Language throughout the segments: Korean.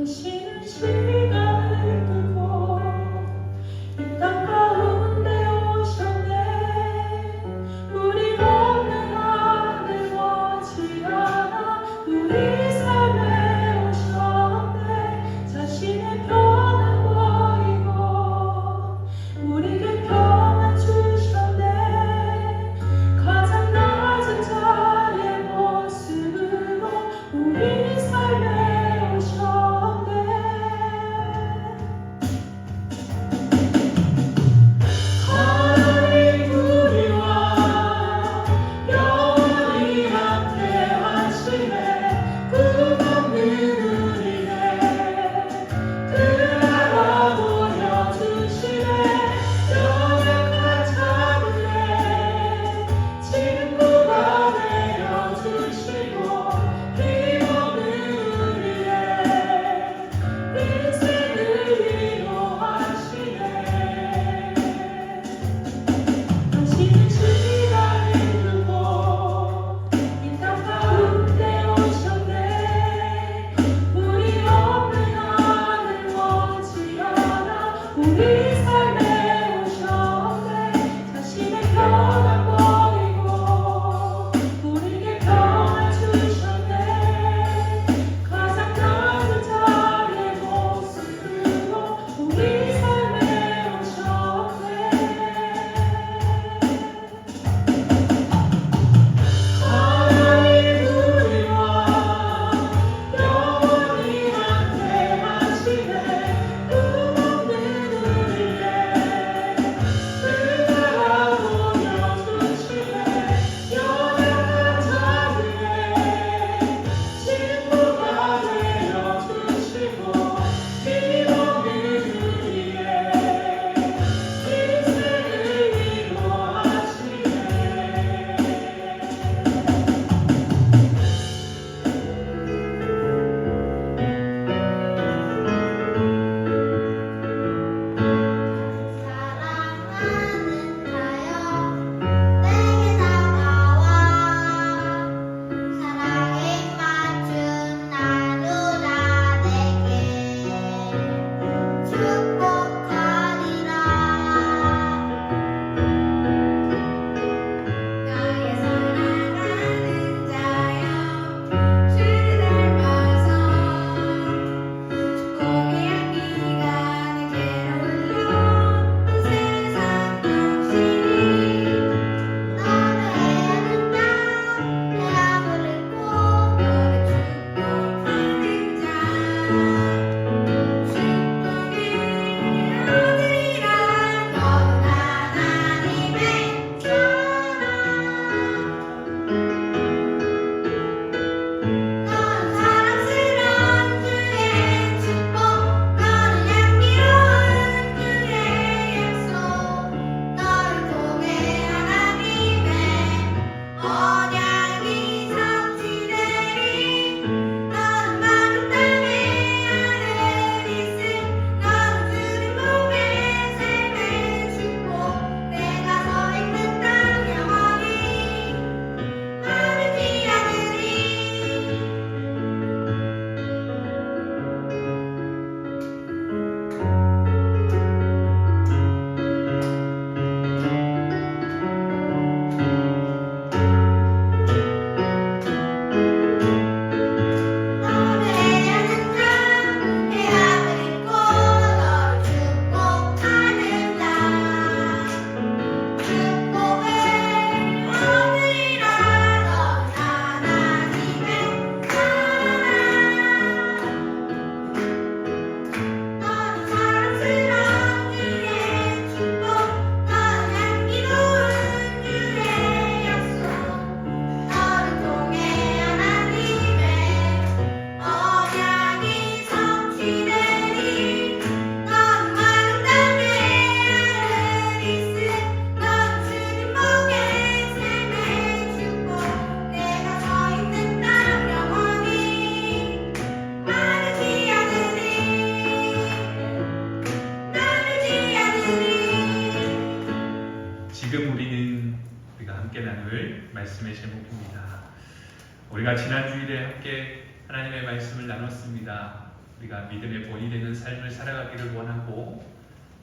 쉬는 시간을 두고 이 땅 가운데 오셨네. 우리 없는 하늘 머지않아 우리 삶에 오셨네. 자신의 평안 버리고 우리에게 평안 주셨네. 가장 낮은 자의 모습으로 우리 삶에 오셨네. 하나님 우리와 영원히 함께 하시네. 꿈없는 우리의 그 나라 보여주시네. 연약한 자들의 친구가 되어주시고 힘없는 우리의 인생을 위로하시네. 당신은 시간을 두고 이 땅 가운데 오셨네. 우리 없는 하늘 머지않아 우리 삶에 오셨네. 자신의 평안 버리고 우리에게 평안 주셨네. 가장 낮은 자의 모습으로 우리 삶에 오셨네. 하나님 우리와 영원히 함께 하시네. 꿈없는 우리의 그 나라 보여주시네. 연약한 자들의 친구가 되어주시고 힘없는 우리의 인생을 위로하시네. 사랑하는 자여 내게 다가와 사랑에 맞춘 나누라 내게 축복하리라. 나의 사랑하는 자여 주를 닮아서 축복의 향기가 내게로 흘러 온 세상 당신이 너를 헤아는 땅 해함을 읊고 너를 축복하는 자 축복의 아들이라. 너는 하나님의 사랑 너는 사랑스러운 주의 축복 너는 향기로운 주의 약속 너를 통해 하나님의 언약이 성취되리. 너는 마른 땅에 하늘 있음 너는 주님 복의 삶의 축복 내가 서 있는 땅 영원히 마르지 않으리. 너를 헤아는 땅 해함을 읊고 너를 축복하는 자 축복의 아들이라. 너는 하나님의 사랑 너는 사랑스러운 주의 축복 너는 향기로운 주의 약속 너를 통해 하나님의 언약이 성취되리. 너는 마른 땅에 하늘 있음 너는 주님 복의 삶의 축복 내가 서 있는 땅 영원히 마르지 않으리. 마르지 않으리. 지금 우리가 함께 나눌 말씀의 제목입니다. 우리가 지난 주일에 함께 하나님의 말씀을 나눴습니다. 우리가 믿음의 본이 되는 삶을 살아가기를 원하고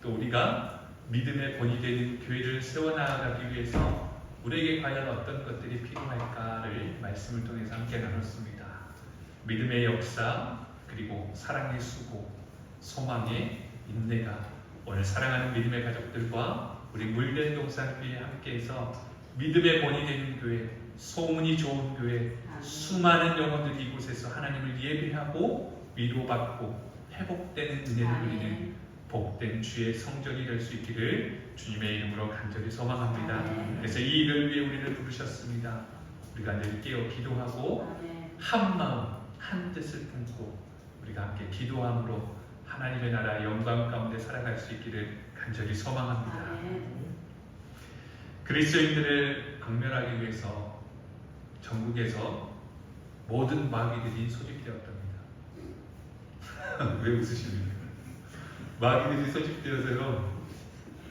또 우리가 믿음의 본이 되는 교회를 세워나가기 위해서 우리에게 과연 어떤 것들이 필요할까를 말씀을 통해서 함께 나눴습니다. 믿음의 역사, 그리고 사랑의 수고, 소망의 인내가 오늘 사랑하는 믿음의 가족들과 우리 물된 동산교회에 함께해서 믿음의 본이 되는 교회, 소문이 좋은 교회, 수많은 영혼들이 이곳에서 하나님을 예배하고 위로받고 회복되는 은혜를 누리는 복된 주의 성전이 될 수 있기를 주님의 이름으로 간절히 소망합니다. 그래서 이 일을 위해 우리를 부르셨습니다. 우리가 늘 깨어 기도하고 한 마음 한 뜻을 품고 우리가 함께 기도함으로 하나님의 나라 영광 가운데 살아갈 수 있기를 간절히 소망합니다. 그리스도인들을 박멸하기 위해서 전국에서 모든 마귀들이 소집되었답니다. 왜 웃으십니까? 마귀들이 소집되어서요.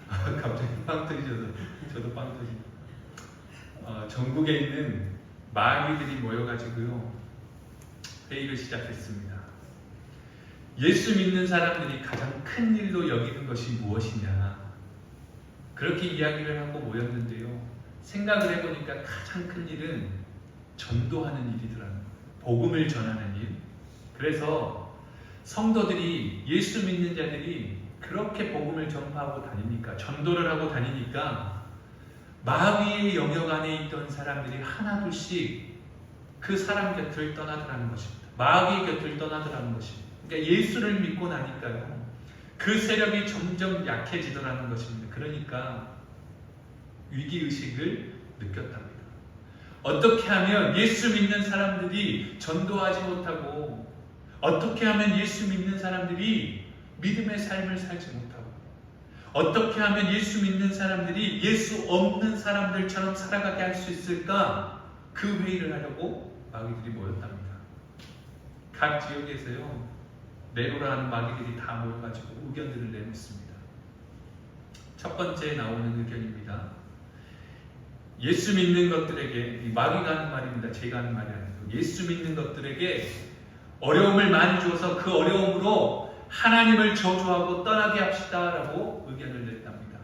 갑자기 빵 터지셔서 저도 빵 터집니다. 전국에 있는 마귀들이 모여가지고요 회의를 시작했습니다. 예수 믿는 사람들이 가장 큰 일로 여기는 것이 무엇이냐, 그렇게 이야기를 하고 모였는데요. 생각을 해보니까 가장 큰 일은 전도하는 일이더라고요. 복음을 전하는 일. 그래서 성도들이, 예수 믿는 자들이 그렇게 복음을 전파하고 다니니까, 전도를 하고 다니니까 마귀의 영역 안에 있던 사람들이 하나둘씩 그 사람 곁을 떠나더라는 것입니다. 마귀의 곁을 떠나더라는 것입니다. 그러니까 예수를 믿고 나니까요, 그 세력이 점점 약해지더라는 것입니다. 그러니까 위기의식을 느꼈답니다. 어떻게 하면 예수 믿는 사람들이 전도하지 못하고, 어떻게 하면 예수 믿는 사람들이 믿음의 삶을 살지 못하고, 어떻게 하면 예수 믿는 사람들이 예수 없는 사람들처럼 살아가게 할 수 있을까? 그 회의를 하려고 마귀들이 모였답니다. 각 지역에서요 네로라는 마귀들이 다 모여가지고 의견들을 내놓습니다. 첫 번째 나오는 의견입니다. 예수 믿는 것들에게, 마귀가 하는 말입니다. 제가 하는 말이 아니고, 예수 믿는 것들에게 어려움을 많이 줘서 그 어려움으로 하나님을 저주하고 떠나게 합시다 라고 의견을 냈답니다.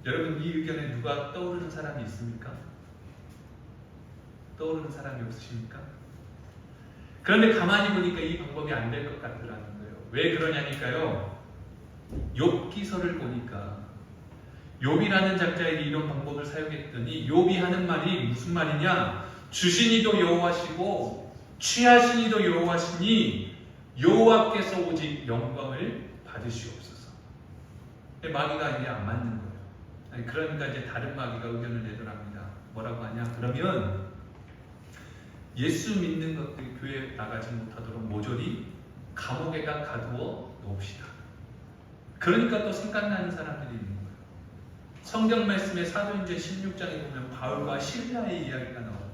여러분, 이 의견에 누가 떠오르는 사람이 있습니까? 떠오르는 사람이 없으십니까? 그런데 가만히 보니까 이 방법이 안 될 것 같더라는 거예요. 왜 그러냐니까요, 욥기서를 보니까 욥이라는 작자에게 이런 방법을 사용했더니 욥이 하는 말이 무슨 말이냐, 주신 이도 여호와시고 취하신 이도 여호와시니 여호와께서 오직 영광을 받으시옵소서. 마귀가 이게 안 맞는 거예요. 그러니까 이제 다른 마귀가 의견을 내더랍니다. 뭐라고 하냐, 그러면 예수 믿는 것들 교회에 나가지 못하도록 모조리 감옥에다 가두어 놓읍시다. 그러니까 또 생각나는 사람들이 있는 거예요. 성경 말씀에 사도행전 16장에 보면 바울과 실라의 이야기가 나옵니다.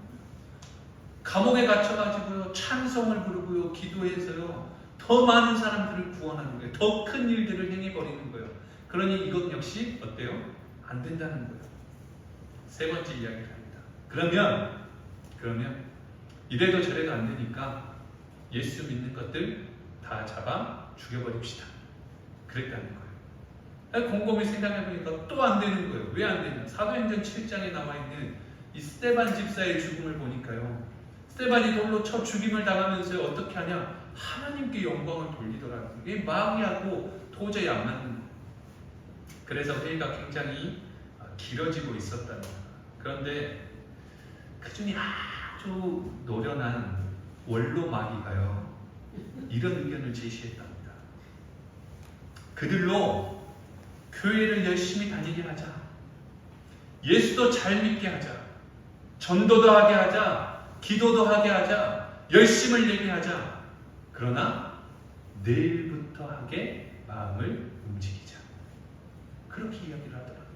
감옥에 갇혀가지고요 찬송을 부르고요 기도해서요 더 많은 사람들을 구원하는 거예요. 더 큰 일들을 행해버리는 거예요. 그러니 이것 역시 어때요? 안 된다는 거예요. 세 번째 이야기를 합니다. 그러면 이래도 저래도 안 되니까 예수 믿는 것들 다 잡아 죽여버립시다. 그랬다는 거예요. 곰곰이 생각해보니까 또 안 되는 거예요. 왜 안 되냐? 사도행전 7장에 나와있는 이 스데반 집사의 죽음을 보니까요, 스데반이 돌로 쳐 죽임을 당하면서 어떻게 하냐? 하나님께 영광을 돌리더라고요. 이게 마귀하고 도저히 안 맞는 거예요. 그래서 회의가 굉장히 길어지고 있었다는 거예요. 그런데 그 중에 아주 노련한 원로 마귀가요 이런 의견을 제시했답니다. 그들로 교회를 열심히 다니게 하자, 예수도 잘 믿게 하자, 전도도 하게 하자, 기도도 하게 하자, 열심을 내게 하자. 그러나 내일부터 하게 마음을 움직이자. 그렇게 이야기를 하더라고요.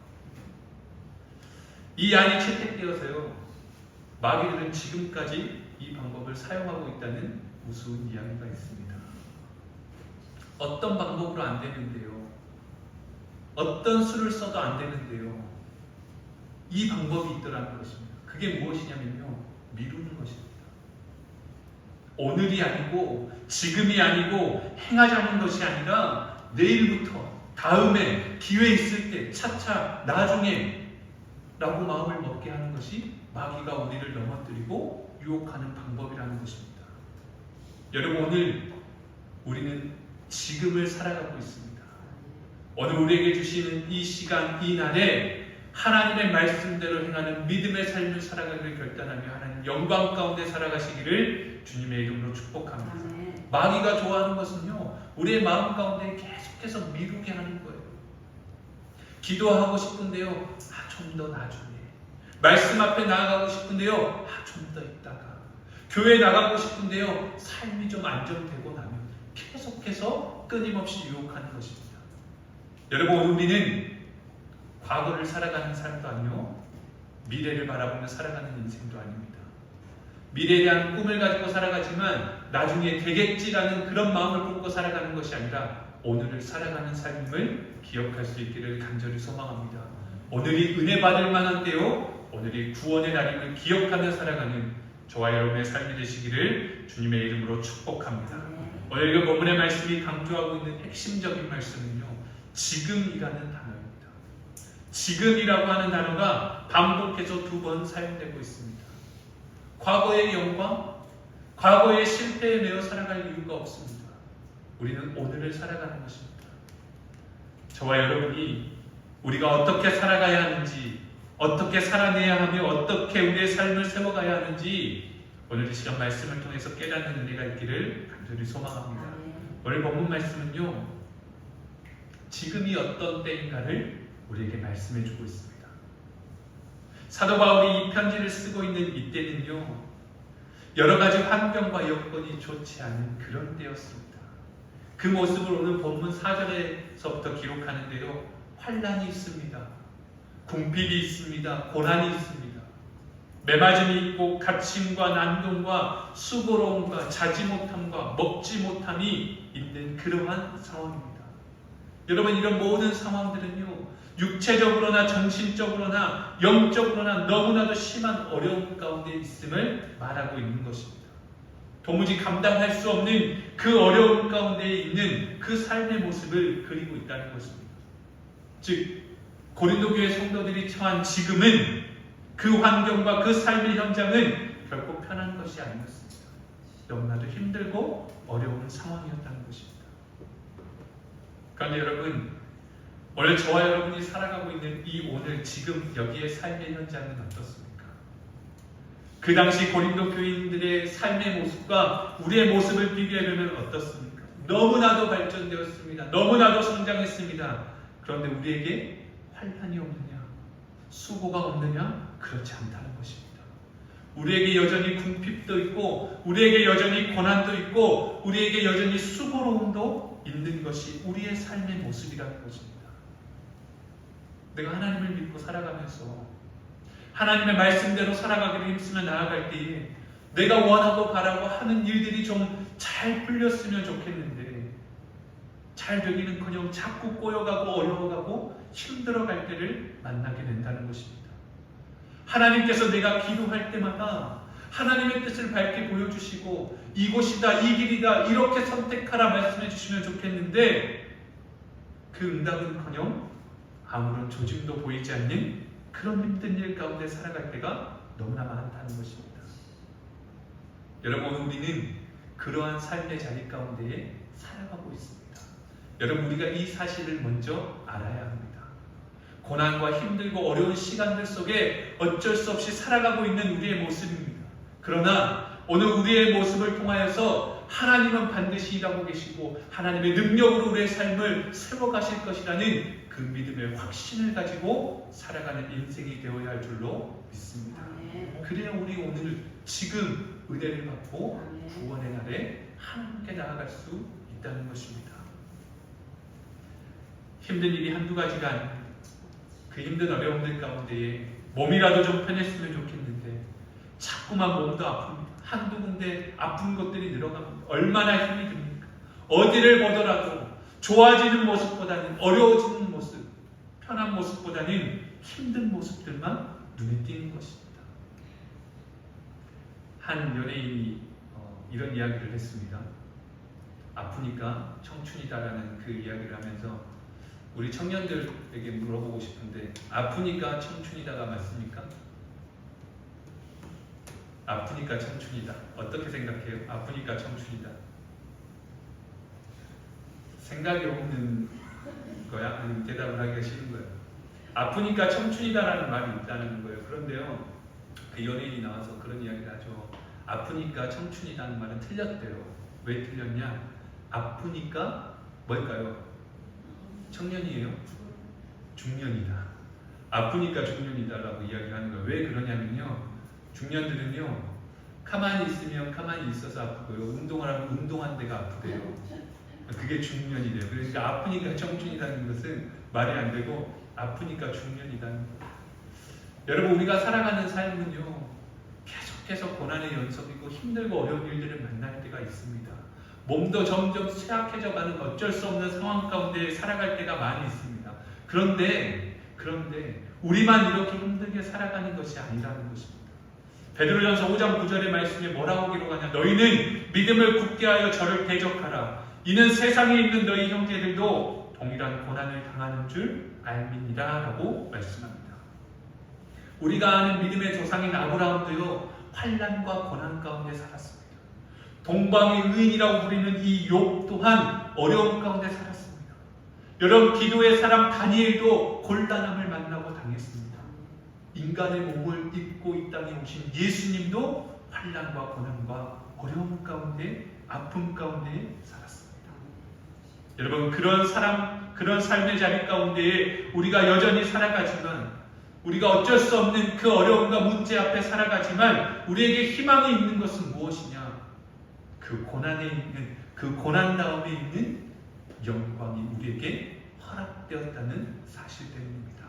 이 안이 채택되어서요 마귀들은 지금까지 이 방법을 사용하고 있다는 우스운 이야기가 있습니다. 어떤 방법으로 안 되는데요, 어떤 수를 써도 안 되는데요, 이 방법이 있더라는 것입니다. 그게 무엇이냐면요, 미루는 것입니다. 오늘이 아니고 지금이 아니고 행하자는 것이 아니라 내일부터 다음에 기회 있을 때 차차 나중에 라고 마음을 먹게 하는 것이 마귀가 우리를 넘어뜨리고 유혹하는 방법이라는 것입니다. 여러분, 오늘 우리는 지금을 살아가고 있습니다. 오늘 우리에게 주시는 이 시간, 이 날에 하나님의 말씀대로 행하는 믿음의 삶을 살아가기를 결단하며 하나님 영광 가운데 살아가시기를 주님의 이름으로 축복합니다. 아멘. 마귀가 좋아하는 것은요, 우리의 마음 가운데 계속해서 미루게 하는 거예요. 기도하고 싶은데요, 좀 더 나중에. 말씀 앞에 나아가고 싶은데요, 좀 더 있다가. 교회 나가고 싶은데요, 삶이 좀 안정되고 나면 계속해서 끊임없이 유혹하는 것입니다. 여러분, 우리는 과거를 살아가는 삶도 아니요, 미래를 바라보며 살아가는 인생도 아닙니다. 미래에 대한 꿈을 가지고 살아가지만 나중에 되겠지라는 그런 마음을 품고 살아가는 것이 아니라 오늘을 살아가는 삶을 기억할 수 있기를 간절히 소망합니다. 오늘이 은혜 받을 만한 때요, 오늘이 구원의 날임을 기억하며 살아가는 저와 여러분의 삶이 되시기를 주님의 이름으로 축복합니다. 오늘 이 본문의 말씀이 강조하고 있는 핵심적인 말씀은요, 지금이라는 단어입니다. 지금이라고 하는 단어가 반복해서 2번 사용되고 있습니다. 과거의 영광, 과거의 실패에 매여 살아갈 이유가 없습니다. 우리는 오늘을 살아가는 것입니다. 저와 여러분이 우리가 어떻게 살아가야 하는지, 어떻게 살아내야 하며 어떻게 우리의 삶을 세워가야 하는지 오늘 이 시간 말씀을 통해서 깨닫는 은혜가 있기를 간절히 소망합니다. 오늘 본문 말씀은요, 지금이 어떤 때인가를 우리에게 말씀해 주고 있습니다. 사도 바울이 이 편지를 쓰고 있는 이때는요, 여러 가지 환경과 여건이 좋지 않은 그런 때였습니다. 그 모습을 오늘 본문 4절에서부터 기록하는데요, 환난이 있습니다. 궁핍이 있습니다. 고난이 있습니다. 매맞음이 있고 갇힘과 난동과 수고로움과 자지 못함과 먹지 못함이 있는 그러한 상황입니다. 여러분, 이런 모든 상황들은요, 육체적으로나 정신적으로나 영적으로나 너무나도 심한 어려움 가운데 있음을 말하고 있는 것입니다. 도무지 감당할 수 없는 그 어려움 가운데 있는 그 삶의 모습을 그리고 있다는 것입니다. 즉, 고린도 교회 성도들이 처한 지금은 그 환경과 그 삶의 현장은 결코 편한 것이 아니었습니다. 너무나도 힘들고 어려운 상황이었다는 것입니다. 그런데 여러분, 오늘 저와 여러분이 살아가고 있는 이 오늘 지금 여기의 삶의 현장은 어떻습니까? 그 당시 고린도 교인들의 삶의 모습과 우리의 모습을 비교해보면 어떻습니까? 너무나도 발전되었습니다. 너무나도 성장했습니다. 그런데 우리에게 환난이 없느냐? 수고가 없느냐? 그렇지 않다는 것입니다. 우리에게 여전히 궁핍도 있고 우리에게 여전히 고난도 있고 우리에게 여전히 수고로움도 있는 것이 우리의 삶의 모습이라는 것입니다. 내가 하나님을 믿고 살아가면서 하나님의 말씀대로 살아가기를 힘쓰며 나아갈 때에 내가 원하고 바라고 하는 일들이 좀 잘 풀렸으면 좋겠는데 잘 되기는커녕 자꾸 꼬여가고 어려워가고 힘들어갈 때를 만나게 된다는 것입니다. 하나님께서 내가 기도할 때마다 하나님의 뜻을 밝게 보여주시고 이곳이다, 이 길이다, 이렇게 선택하라 말씀해 주시면 좋겠는데 그 응답은커녕 아무런 조짐도 보이지 않는 그런 힘든 일 가운데 살아갈 때가 너무나 많다는 것입니다. 여러분, 우리는 그러한 삶의 자리 가운데에 살아가고 있습니다. 여러분, 우리가 이 사실을 먼저 알아야 합니다. 고난과 힘들고 어려운 시간들 속에 어쩔 수 없이 살아가고 있는 우리의 모습입니다. 그러나 오늘 우리의 모습을 통하여서 하나님은 반드시 일하고 계시고 하나님의 능력으로 우리의 삶을 세워가실 것이라는 그 믿음의 확신을 가지고 살아가는 인생이 되어야 할 줄로 믿습니다. 그래야 우리 오늘 지금 은혜를 받고 구원의 날에 함께 나아갈 수 있다는 것입니다. 힘든 일이 한두 가지가 아닙니다. 그 힘든 어려움들 가운데에 몸이라도 좀 편했으면 좋겠는데 자꾸만 몸도 아픕니다. 한두 군데 아픈 것들이 늘어갑니다. 얼마나 힘이 듭니까? 어디를 보더라도 좋아지는 모습보다는 어려워지는 모습, 편한 모습보다는 힘든 모습들만 눈에 띄는 것입니다. 한 연예인이 이런 이야기를 했습니다. 아프니까 청춘이다라는 그 이야기를 하면서 우리 청년들에게 물어보고 싶은데, 아프니까 청춘이다가 맞습니까? 아프니까 청춘이다. 어떻게 생각해요? 아프니까 청춘이다. 생각이 없는 거야? 아니면 대답을 하기가 싫은 거야? 아프니까 청춘이다라는 말이 있다는 거예요. 그런데요, 그 연예인이 나와서 그런 이야기를 하죠. 아프니까 청춘이라는 말은 틀렸대요. 왜 틀렸냐? 아프니까 뭘까요? 청년이에요? 중년이다. 아프니까 중년이다라고 이야기를 하는 거예요. 왜 그러냐면요, 중년들은요, 가만히 있으면 가만히 있어서 아프고요, 운동을 하면 운동한 데가 아프대요. 그게 중년이래요. 그러니까 아프니까 청춘이라는 것은 말이 안 되고, 아프니까 중년이라는 거예요. 여러분, 우리가 살아가는 삶은요, 계속해서 고난의 연속이고 힘들고 어려운 일들을 만날 때가 있습니다. 몸도 점점 쇠약해져 가는 어쩔 수 없는 상황 가운데 살아갈 때가 많이 있습니다. 그런데 우리만 이렇게 힘들게 살아가는 것이 아니라는 것입니다. 베드로전서 5장 9절의 말씀에 뭐라고 기록하냐? 너희는 믿음을 굳게 하여 저를 대적하라. 이는 세상에 있는 너희 형제들도 동일한 고난을 당하는 줄 알미니라 라고 말씀합니다. 우리가 아는 믿음의 조상인 아브라함도요, 환난과 고난 가운데 살았습니다. 동방의 의인이라고 부리는 이 욥 또한 어려움 가운데 살았습니다. 여러분, 기도의 사람 다니엘도 곤란함을 만나고 당했습니다. 인간의 몸을 입고 이 땅에 오신 예수님도 환난과 고난과 어려움 가운데, 아픔 가운데 살았습니다. 여러분, 그런 삶의 자리 가운데 우리가 여전히 살아가지만, 우리가 어쩔 수 없는 그 어려움과 문제 앞에 살아가지만, 우리에게 희망이 있는 것은 무엇이냐? 그 고난에 있는, 그 고난 다음에 있는 영광이 우리에게 허락되었다는 사실 때문입니다.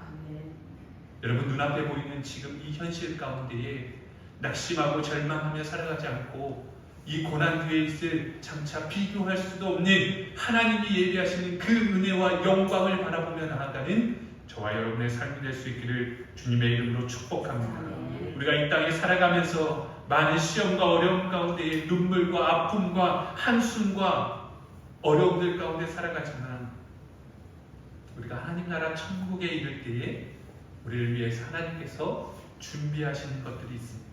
여러분, 눈앞에 보이는 지금 이 현실 가운데에 낙심하고 절망하며 살아가지 않고, 이 고난 뒤에 있을 장차 비교할 수도 없는 하나님이 예비하시는 그 은혜와 영광을 바라보며 나아가는 저와 여러분의 삶이 될 수 있기를 주님의 이름으로 축복합니다. 우리가 이 땅에 살아가면서 많은 시험과 어려움 가운데 눈물과 아픔과 한숨과 어려움들 가운데 살아가지만, 우리가 하나님 나라 천국에 이를 때에 우리를 위해서 하나님께서 준비하시는 것들이 있습니다.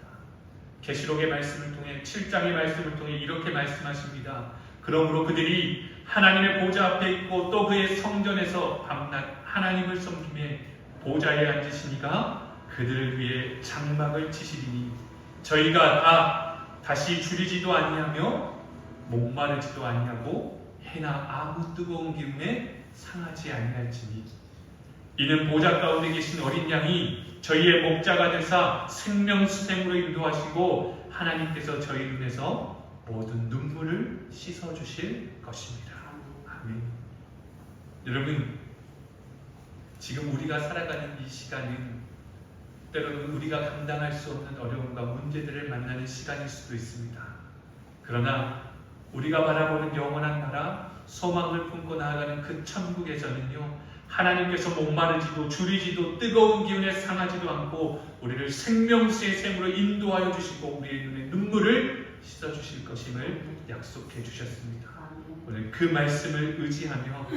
계시록의 말씀을 통해, 7장의 말씀을 통해 이렇게 말씀하십니다. 그러므로 그들이 하나님의 보좌 앞에 있고 또 그의 성전에서 밤낮 하나님을 섬김에 보좌에 앉으시니가 그들을 위해 장막을 치시리니 저희가 다시 줄이지도 아니하며 목마르지도 아니하고 해나 아무 뜨거운 기운에 상하지 아니할지니 이는 보좌 가운데 계신 어린 양이 저희의 목자가 되사 생명수생으로 인도하시고 하나님께서 저희 눈에서 모든 눈물을 씻어주실 것입니다. 아멘. 여러분, 지금 우리가 살아가는 이 시간은 때로는 우리가 감당할 수 없는 어려움과 문제들을 만나는 시간일 수도 있습니다. 그러나 우리가 바라보는 영원한 나라, 소망을 품고 나아가는 그 천국에서는요, 하나님께서 목마르지도 줄이지도 뜨거운 기운에 상하지도 않고 우리를 생명수의 샘으로 인도하여 주시고 우리의 눈에 눈물을 씻어주실 것임을 약속해 주셨습니다. 오늘 그 말씀을 의지하며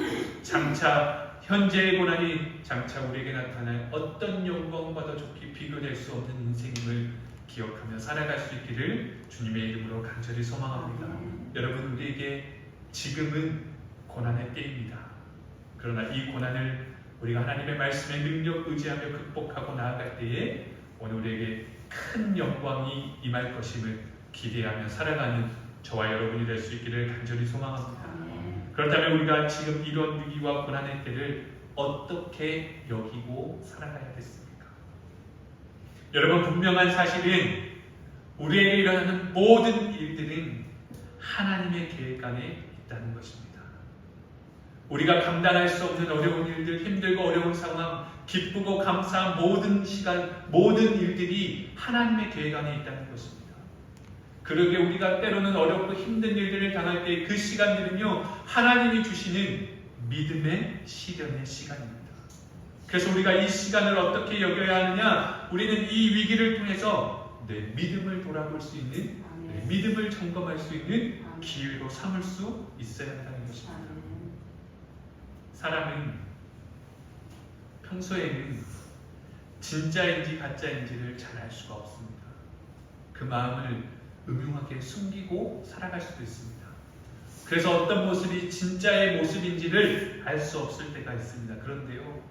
장차 현재의 고난이 장차 우리에게 나타날 어떤 영광과도 좋게 비교될 수 없는 인생임을 기억하며 살아갈 수 있기를 주님의 이름으로 간절히 소망합니다. 여러분, 우리에게 지금은 고난의 때입니다. 그러나 이 고난을 우리가 하나님의 말씀의 능력 의지하며 극복하고 나아갈 때에 오늘 우리에게 큰 영광이 임할 것임을 기대하며 살아가는 저와 여러분이 될 수 있기를 간절히 소망합니다. 그렇다면 우리가 지금 이런 위기와 고난의 때를 어떻게 여기고 살아가야겠습니까? 여러분, 분명한 사실은 우리에게 일어나는 모든 일들은 하나님의 계획 안에 있다는 것입니다. 우리가 감당할 수 없는 어려운 일들, 힘들고 어려운 상황, 기쁘고 감사한 모든 시간, 모든 일들이 하나님의 계획 안에 있다는 것입니다. 그러게 우리가 때로는 어렵고 힘든 일들을 당할 때 그 시간들은요, 하나님이 주시는 믿음의 시련의 시간입니다. 그래서 우리가 이 시간을 어떻게 여겨야 하느냐? 우리는 이 위기를 통해서 내 믿음을 돌아볼 수 있는 믿음을 점검할 수 있는 기회로 삼을 수 있어야 한다는 것입니다. 사람은 평소에는 진짜인지 가짜인지를 잘 알 수가 없습니다. 그 마음을 음흉하게 숨기고 살아갈 수도 있습니다. 그래서 어떤 모습이 진짜의 모습인지를 알 수 없을 때가 있습니다. 그런데요,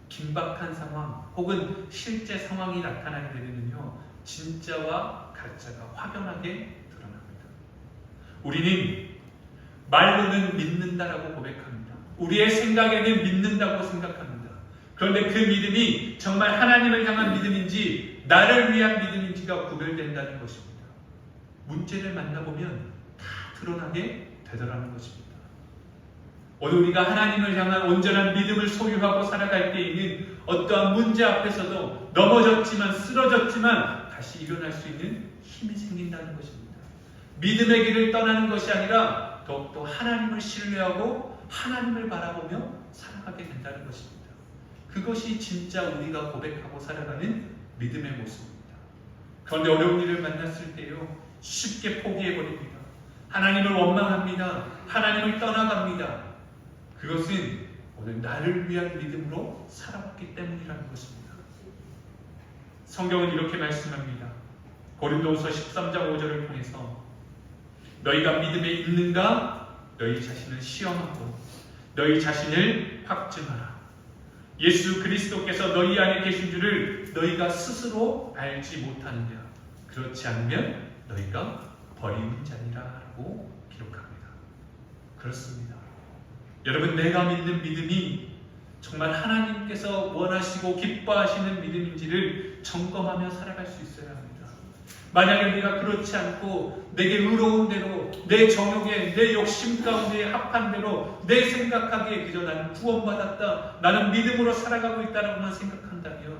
긴박한 상황 혹은 실제 상황이 나타나게 되면요, 진짜와 가짜가 확연하게 드러납니다. 우리는 말로는 믿는다라고 고백합니다. 우리의 생각에는 믿는다고 생각합니다. 그런데 그 믿음이 정말 하나님을 향한 믿음인지 나를 위한 믿음인지가 구별된다는 것입니다. 문제를 만나보면 다 드러나게 되더라는 것입니다. 오늘 우리가 하나님을 향한 온전한 믿음을 소유하고 살아갈 때에는 어떠한 문제 앞에서도 넘어졌지만 쓰러졌지만 다시 일어날 수 있는 힘이 생긴다는 것입니다. 믿음의 길을 떠나는 것이 아니라 더욱더 하나님을 신뢰하고 하나님을 바라보며 살아가게 된다는 것입니다. 그것이 진짜 우리가 고백하고 살아가는 믿음의 모습입니다. 그런데 어려운 일을 만났을 때요, 쉽게 포기해버립니다. 하나님을 원망합니다. 하나님을 떠나갑니다. 그것은 오늘 나를 위한 믿음으로 살아왔기 때문이라는 것입니다. 성경은 이렇게 말씀합니다. 고린도후서 13장 5절을 통해서 너희가 믿음에 있는가? 너희 자신을 시험하고 너희 자신을 확증하라. 예수 그리스도께서 너희 안에 계신 줄을 너희가 스스로 알지 못하느냐? 그렇지 않으면 너희가 버리는 자니라 라고 기록합니다. 그렇습니다. 여러분, 내가 믿는 믿음이 정말 하나님께서 원하시고 기뻐하시는 믿음인지를 점검하며 살아갈 수 있어야 합니다. 만약에 내가 그렇지 않고 내게 의로운 대로 내 정욕에 내 욕심 가운데 합한 대로 내 생각하기에 그저 나는 구원받았다, 나는 믿음으로 살아가고 있다라고만 생각한다면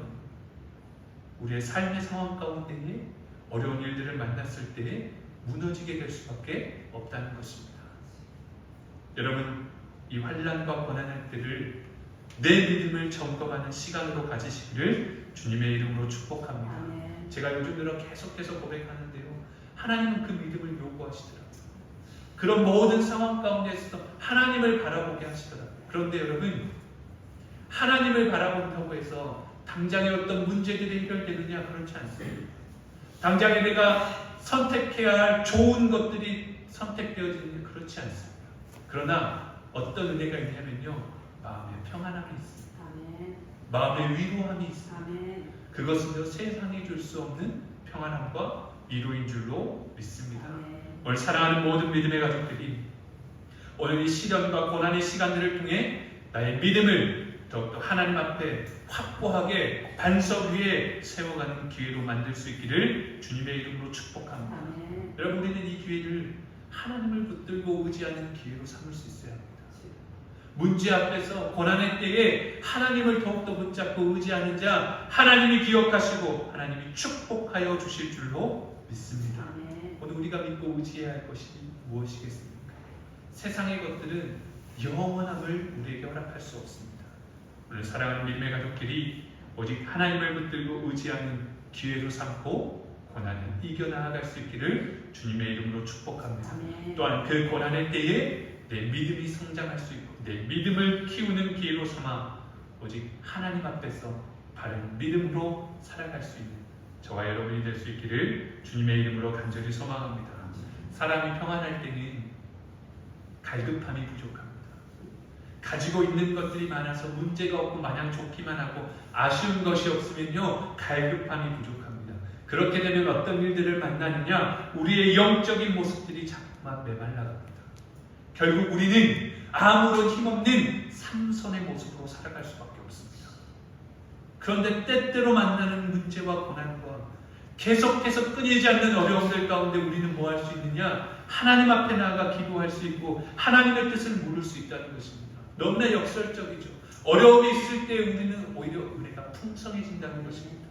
우리의 삶의 상황 가운데에 어려운 일들을 만났을 때에 무너지게 될 수밖에 없다는 것입니다. 여러분, 이 환난과 고난의 때를 내 믿음을 점검하는 시간으로 가지시기를 주님의 이름으로 축복합니다. 아멘. 제가 요즘 들어 계속해서 고백하는데요, 하나님은 그 믿음을 요구하시더라고요. 그런 모든 상황 가운데서 하나님을 바라보게 하시더라고요. 그런데 여러분, 하나님을 바라본다고 해서 당장에 어떤 문제들이 해결되느냐? 그렇지 않습니다. 당장에 내가 선택해야 할 좋은 것들이 선택되어지느냐? 그렇지 않습니다. 그러나 어떤 은혜가 있냐면요, 마음의 평안함이 있습니다. 아멘. 마음의 위로함이 있습니다. 아멘. 그것은 세상이 줄 수 없는 평안함과 위로인 줄로 믿습니다. 아멘. 오늘 사랑하는 모든 믿음의 가족들이 오늘 이 시련과 고난의 시간들을 통해 나의 믿음을 더욱더 하나님 앞에 확고하게 반석 위에 세워가는 기회로 만들 수 있기를 주님의 이름으로 축복합니다. 아멘. 여러분, 우리는 이 기회를 하나님을 붙들고 의지하는 기회로 삼을 수 있어야 합니다. 문제 앞에서 고난의 때에 하나님을 더욱더 붙잡고 의지하는 자 하나님이 기억하시고 하나님이 축복하여 주실 줄로 믿습니다. 아멘. 오늘 우리가 믿고 의지해야 할 것이 무엇이겠습니까? 세상의 것들은 영원함을 우리에게 허락할 수 없습니다. 오늘 사랑하는 믿음의 가족끼리 오직 하나님을 붙들고 의지하는 기회로 삼고 고난을 이겨나갈 수 있기를 주님의 이름으로 축복합니다. 아멘. 또한 그 고난의 때에 내 믿음이 성장할 수 있고 내 믿음을 키우는 기회로 삼아 오직 하나님 앞에서 바른 믿음으로 살아갈 수 있는 저와 여러분이 될 수 있기를 주님의 이름으로 간절히 소망합니다. 사람이 평안할 때는 갈급함이 부족합니다. 가지고 있는 것들이 많아서 문제가 없고 마냥 좋기만 하고 아쉬운 것이 없으면요, 갈급함이 부족합니다. 그렇게 되면 어떤 일들을 만나느냐? 우리의 영적인 모습들이 자꾸만 메말라갑니다. 결국 우리는 아무런 힘없는 삼손의 모습으로 살아갈 수밖에 없습니다. 그런데 때때로 만나는 문제와 고난과 계속해서 끊이지 않는 어려움들 가운데 우리는 뭐 할 수 있느냐? 하나님 앞에 나아가 기도할 수 있고 하나님의 뜻을 물을 수 있다는 것입니다. 너무나 역설적이죠. 어려움이 있을 때 우리는 오히려 은혜가 풍성해진다는 것입니다.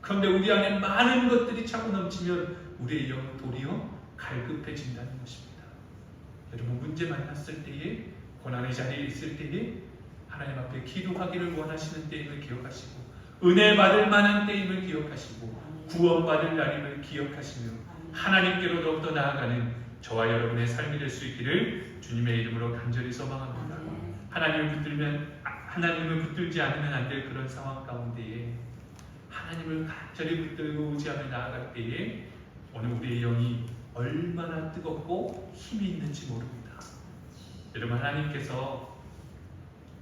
그런데 우리 안에 많은 것들이 차고 넘치면 우리의 영은 도리어 갈급해진다는 것입니다. 여러분, 문제 만났을 때에, 고난의 자리에 있을 때에 하나님 앞에 기도하기를 원하시는 때임을 기억하시고 은혜 받을 만한 때임을 기억하시고 구원받을 날임을 기억하시며 하나님께로 더욱더 나아가는 저와 여러분의 삶이 될 수 있기를 주님의 이름으로 간절히 소망합니다. 하나님을 붙들지 않으면 안 될 그런 상황 가운데에 하나님을 간절히 붙들고 의지하며 나아갈 때에 오늘 우리의 영이 얼마나 뜨겁고 힘이 있는지 모릅니다. 여러분, 하나님께서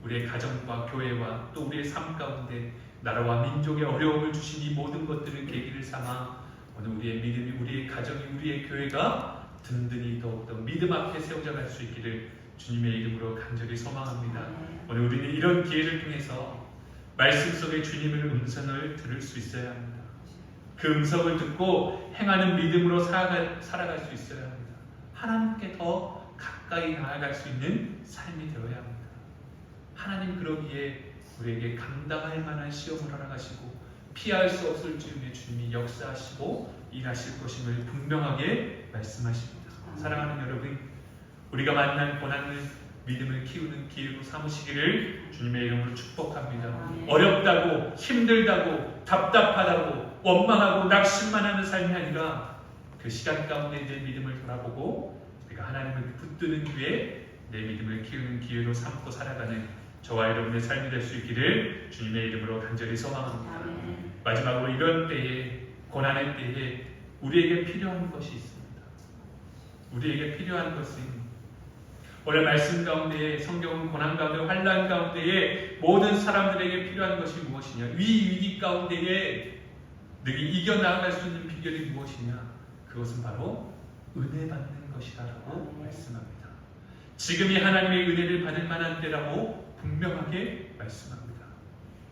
우리의 가정과 교회와 또 우리의 삶 가운데 나라와 민족의 어려움을 주신 이 모든 것들을 계기를 삼아 오늘 우리의 믿음이, 우리의 가정이, 우리의 교회가 든든히 더욱더 믿음 앞에 세워져 갈 수 있기를 주님의 이름으로 간절히 소망합니다. 오늘 우리는 이런 기회를 통해서 말씀 속에 주님의 음성을 들을 수 있어야 합니다. 그 음성을 듣고 행하는 믿음으로 살아갈 수 있어야 합니다. 하나님께 더 가까이 나아갈 수 있는 삶이 되어야 합니다. 하나님 그러기에 우리에게 감당할 만한 시험을 허락하시고 피할 수 없을 즈음에 주님이 역사하시고 일하실 것임을 분명하게 말씀하십니다. 사랑하는 여러분, 우리가 만난 고난을 믿음을 키우는 기회로 삼으시기를 주님의 이름으로 축복합니다. 어렵다고, 힘들다고, 답답하다고, 원망하고 낙심만 하는 삶이 아니라 그 시간 가운데 내 믿음을 돌아보고 우리가 하나님을 붙드는 기회에 내 믿음을 키우는 기회로 삼고 살아가는 저와 여러분의 삶이 될 수 있기를 주님의 이름으로 간절히 소망합니다. 마지막으로 이런 때에, 고난의 때에 우리에게 필요한 것이 있습니다. 우리에게 필요한 것은 오늘 말씀 가운데에, 성경은 고난 가운데, 환난 가운데에 모든 사람들에게 필요한 것이 무엇이냐, 위기 가운데에 능히 이겨나갈 수 있는 비결이 무엇이냐, 그것은 바로 은혜 받는 것이다라고 말씀합니다. 지금이 하나님의 은혜를 받을 만한 때라고 분명하게 말씀합니다.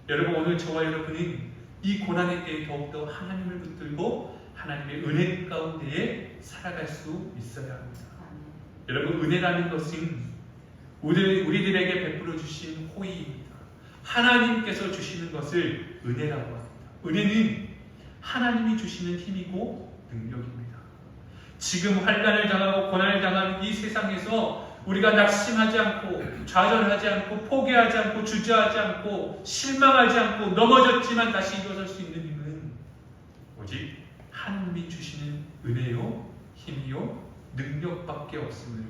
여러분, 오늘 저와 여러분은 이 고난의 때에 더욱더 하나님을 붙들고 하나님의 은혜 가운데에 살아갈 수 있어야 합니다. 여러분, 은혜라는 것은 우리들에게 베풀어 주신 호의입니다. 하나님께서 주시는 것을 은혜라고 합니다. 은혜는 하나님이 주시는 힘이고 능력입니다. 지금 환난을 당하고 고난을 당하는 이 세상에서 우리가 낙심하지 않고 좌절하지 않고 포기하지 않고 주저하지 않고 실망하지 않고 넘어졌지만 다시 일어설 수 있는 힘은 오직 하나님이 주시는 은혜요, 힘이요, 능력밖에 없음을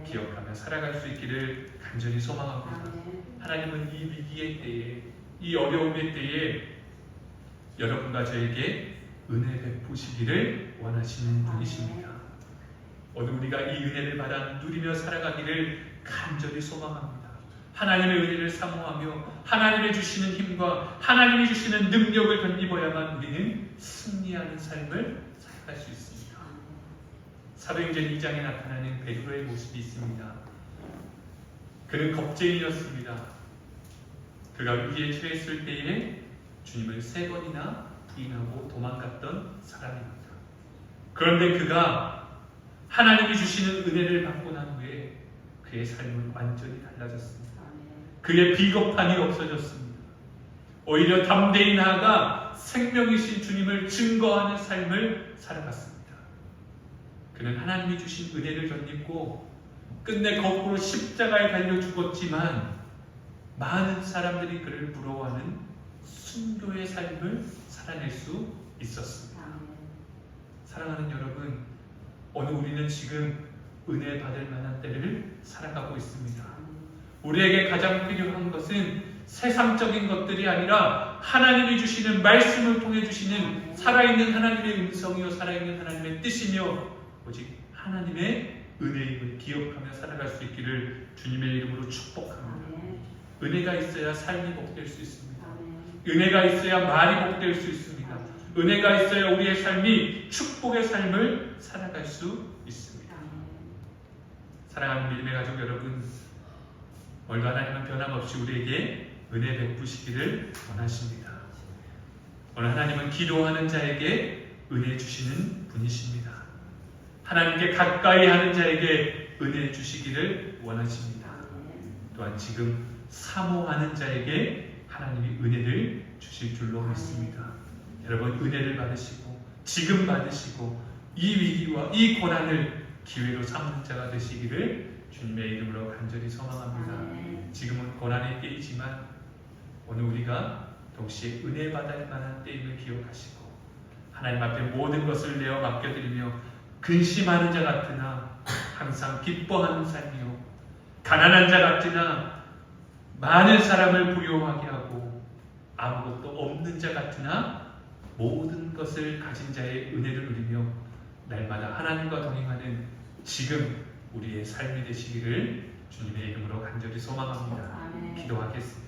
기억하며 살아갈 수 있기를 간절히 소망합니다. 하나님은 이 위기의 때에, 이 어려움의 때에 여러분과 저에게 은혜 베푸시기를 원하시는 분이십니다. 오늘 우리가 이 은혜를 받아 누리며 살아가기를 간절히 소망합니다. 하나님의 은혜를 사모하며 하나님이 주시는 힘과 하나님이 주시는 능력을 덧입어야만 우리는 승리하는 삶을 살아갈 수 있습니다. 사도행전 2장에 나타나는 베드로의 모습이 있습니다. 그는 겁쟁이였습니다. 그가 위기에 처했을 때에 주님을 3번이나 부인하고 도망갔던 사람입니다. 그런데 그가 하나님이 주시는 은혜를 받고 난 후에 그의 삶은 완전히 달라졌습니다. 그의 비겁함이 없어졌습니다. 오히려 담대히 나아가 생명이신 주님을 증거하는 삶을 살아갔습니다. 그는 하나님이 주신 은혜를 덧입고 끝내 거꾸로 십자가에 달려 죽었지만 많은 사람들이 그를 부러워하는 순교의 삶을 살아낼 수 있었습니다. 사랑하는 여러분, 오늘 우리는 지금 은혜 받을 만한 때를 살아가고 있습니다. 우리에게 가장 필요한 것은 세상적인 것들이 아니라 하나님이 주시는 말씀을 통해 주시는 살아있는 하나님의 음성이요, 살아있는 하나님의 뜻이며 오직 하나님의 은혜임을 기억하며 살아갈 수 있기를 주님의 이름으로 축복합니다. 은혜가 있어야 삶이 복될 수 있습니다. 은혜가 있어야 말이 복될 수 있습니다. 은혜가 있어야 우리의 삶이 축복의 삶을 살아갈 수 있습니다. 사랑하는 믿음의 가족 여러분, 오늘도 하나님은 변함없이 우리에게 은혜 베푸시기를 원하십니다. 오늘 하나님은 기도하는 자에게 은혜 주시는 분이십니다. 하나님께 가까이 하는 자에게 은혜 주시기를 원하십니다. 또한 지금 사모하는 자에게 하나님이 은혜를 주실 줄로 믿습니다. 여러분, 은혜를 받으시고 지금 받으시고 이 위기와 이 고난을 기회로 삼는 자가 되시기를 주님의 이름으로 간절히 소망합니다. 지금은 고난의 때이지만 오늘 우리가 동시에 은혜 받을 만한 때임을 기억하시고 하나님 앞에 모든 것을 내어 맡겨드리며 근심하는 자 같으나 항상 기뻐하는 삶이요 가난한 자 같으나 많은 사람을 부유하게 하고 아무것도 없는 자 같으나 모든 것을 가진 자의 은혜를 누리며 날마다 하나님과 동행하는 지금 우리의 삶이 되시기를 주님의 이름으로 간절히 소망합니다. 아멘. 기도하겠습니다.